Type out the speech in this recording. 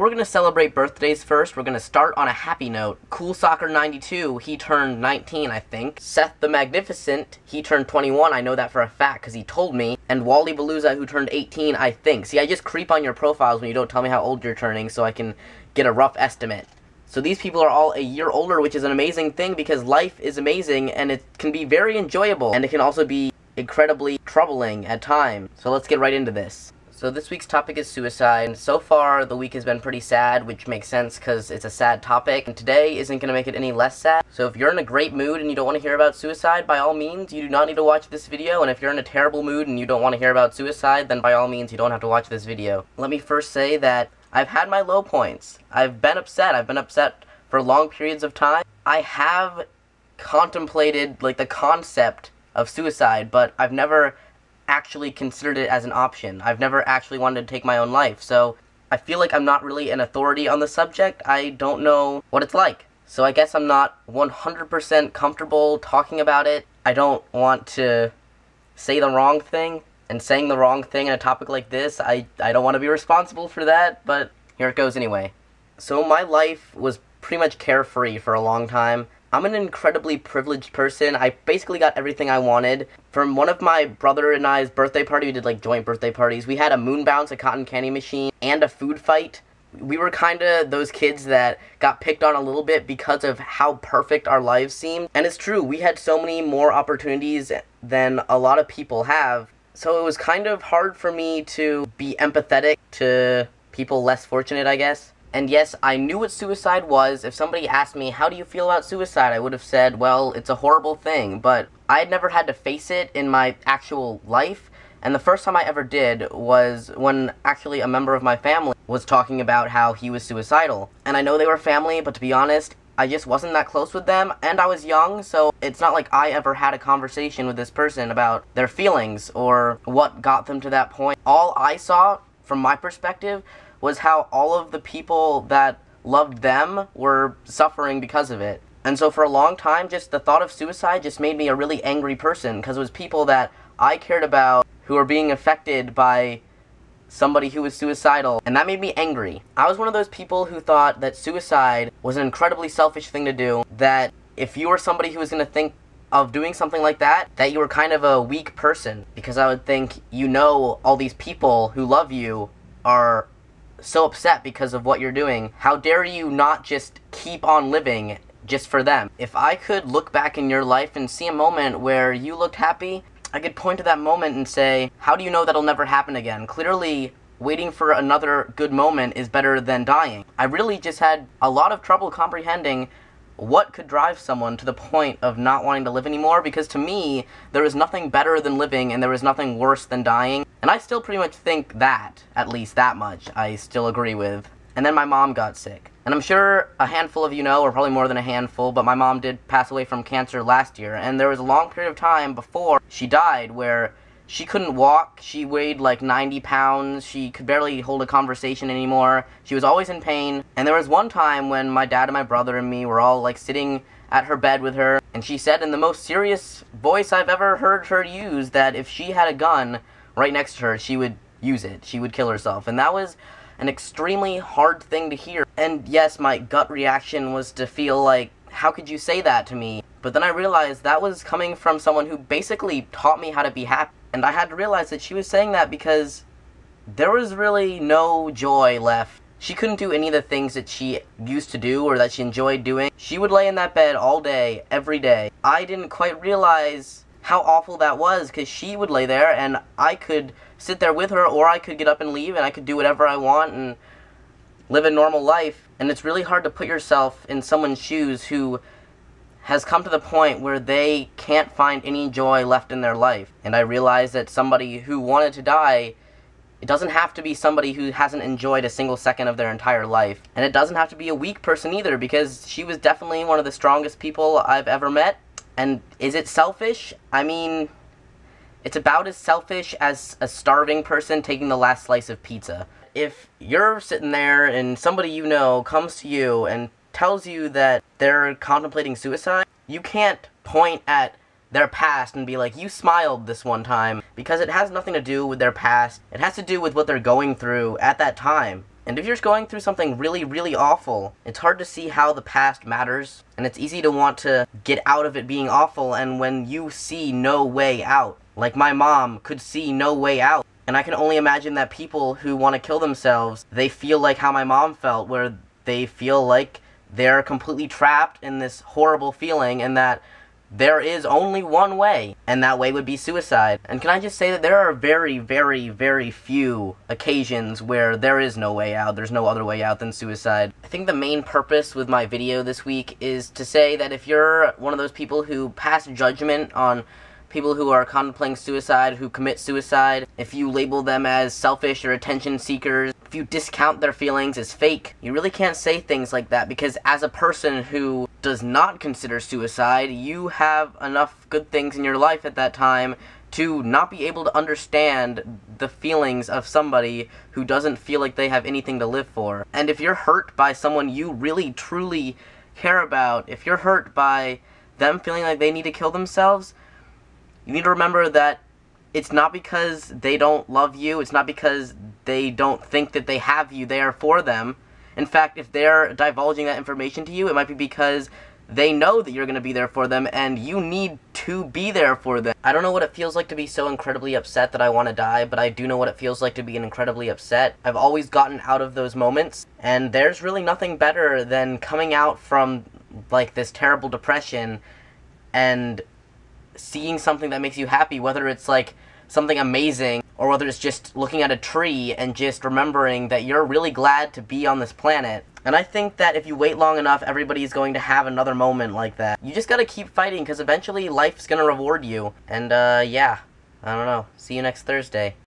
we're going to celebrate birthdays first. We're going to start on a happy note. Cool Soccer 92, he turned 19, I think. Seth the Magnificent, he turned 21. I know that for a fact because he told me. And Wally Balooza, who turned 18, I think. See, I just creep on your profiles when you don't tell me how old you're turning so I can get a rough estimate. So these people are all a year older, which is an amazing thing because life is amazing and it can be very enjoyable. And it can also be incredibly troubling at times. So let's get right into this. So this week's topic is suicide. So far, the week has been pretty sad, which makes sense because it's a sad topic. And today isn't going to make it any less sad. So if you're in a great mood and you don't want to hear about suicide, by all means, you do not need to watch this video. And if you're in a terrible mood and you don't want to hear about suicide, then by all means, you don't have to watch this video. Let me first say that I've had my low points. I've been upset. I've been upset for long periods of time. I have contemplated, like, the concept of suicide, but I've never actually considered it as an option. I've never actually wanted to take my own life, so I feel like I'm not really an authority on the subject. I don't know what it's like. So I guess I'm not 100% comfortable talking about it. I don't want to say the wrong thing, and saying the wrong thing in a topic like this, I don't want to be responsible for that, but here it goes anyway. So my life was pretty much carefree for a long time. I'm an incredibly privileged person. I basically got everything I wanted. From one of my brother and I's birthday party, we did like joint birthday parties, we had a moon bounce, a cotton candy machine, and a food fight. We were kinda those kids that got picked on a little bit because of how perfect our lives seemed. And it's true, we had so many more opportunities than a lot of people have. So it was kind of hard for me to be empathetic to people less fortunate, I guess. And yes, I knew what suicide was. If somebody asked me, how do you feel about suicide? I would have said, well, it's a horrible thing. But I had never had to face it in my actual life. And the first time I ever did was when actually a member of my family was talking about how he was suicidal. And I know they were family, but to be honest, I just wasn't that close with them. And I was young, so it's not like I ever had a conversation with this person about their feelings or what got them to that point. All I saw, from my perspective, was how all of the people that loved them were suffering because of it. And so for a long time, just the thought of suicide just made me a really angry person, because it was people that I cared about who were being affected by somebody who was suicidal, and that made me angry. I was one of those people who thought that suicide was an incredibly selfish thing to do, that if you were somebody who was going to think of doing something like that you were kind of a weak person, because I would think, you know, all these people who love you are so upset because of what you're doing. How dare you not just keep on living just for them? If I could look back in your life and see a moment where you looked happy, I could point to that moment and say, how do you know that'll never happen again? Clearly, waiting for another good moment is better than dying. I really just had a lot of trouble comprehending what could drive someone to the point of not wanting to live anymore, because to me, there is nothing better than living and there is nothing worse than dying. And I still pretty much think that, at least that much, I still agree with. And then my mom got sick. And I'm sure a handful of you know, or probably more than a handful, but my mom did pass away from cancer last year. And there was a long period of time before she died where she couldn't walk. She weighed like 90 pounds. She could barely hold a conversation anymore. She was always in pain. And there was one time when my dad and my brother and me were all like sitting at her bed with her, and she said in the most serious voice I've ever heard her use that if she had a gun right next to her, she would use it. She would kill herself. And that was an extremely hard thing to hear. And yes, my gut reaction was to feel like, how could you say that to me? But then I realized that was coming from someone who basically taught me how to be happy. And I had to realize that she was saying that because there was really no joy left. She couldn't do any of the things that she used to do or that she enjoyed doing. She would lay in that bed all day, every day. I didn't quite realize how awful that was, because she would lay there and I could sit there with her, or I could get up and leave and I could do whatever I want and live a normal life. And it's really hard to put yourself in someone's shoes who has come to the point where they can't find any joy left in their life. And I realized that somebody who wanted to die, it doesn't have to be somebody who hasn't enjoyed a single second of their entire life. And it doesn't have to be a weak person either, because she was definitely one of the strongest people I've ever met. And is it selfish? I mean, it's about as selfish as a starving person taking the last slice of pizza. If you're sitting there and somebody you know comes to you and tells you that they're contemplating suicide, you can't point at their past and be like, you smiled this one time, because it has nothing to do with their past. It has to do with what they're going through at that time. And if you're going through something really, really awful, it's hard to see how the past matters, and it's easy to want to get out of it being awful, and when you see no way out, like my mom could see no way out, and I can only imagine that people who want to kill themselves, they feel like how my mom felt, where they feel like they're completely trapped in this horrible feeling, and that there is only one way, and that way would be suicide. And can I just say that there are very, very, very few occasions where there is no way out, there's no other way out than suicide. I think the main purpose with my video this week is to say that if you're one of those people who pass judgment on people who are contemplating suicide, who commit suicide, if you label them as selfish or attention seekers, if you discount their feelings as fake, you really can't say things like that, because as a person who does not consider suicide, you have enough good things in your life at that time to not be able to understand the feelings of somebody who doesn't feel like they have anything to live for. And if you're hurt by someone you really truly care about, if you're hurt by them feeling like they need to kill themselves, you need to remember that it's not because they don't love you, it's not because they don't think that they have you there for them. In fact, if they're divulging that information to you, it might be because they know that you're going to be there for them, and you need to be there for them. I don't know what it feels like to be so incredibly upset that I want to die, but I do know what it feels like to be incredibly upset. I've always gotten out of those moments, and there's really nothing better than coming out from, like, this terrible depression and seeing something that makes you happy, whether it's like something amazing or whether it's just looking at a tree and just remembering that you're really glad to be on this planet. And I think that if you wait long enough, everybody's going to have another moment like that. You just gotta keep fighting, because eventually life's gonna reward you. And yeah, I don't know. See you next Thursday.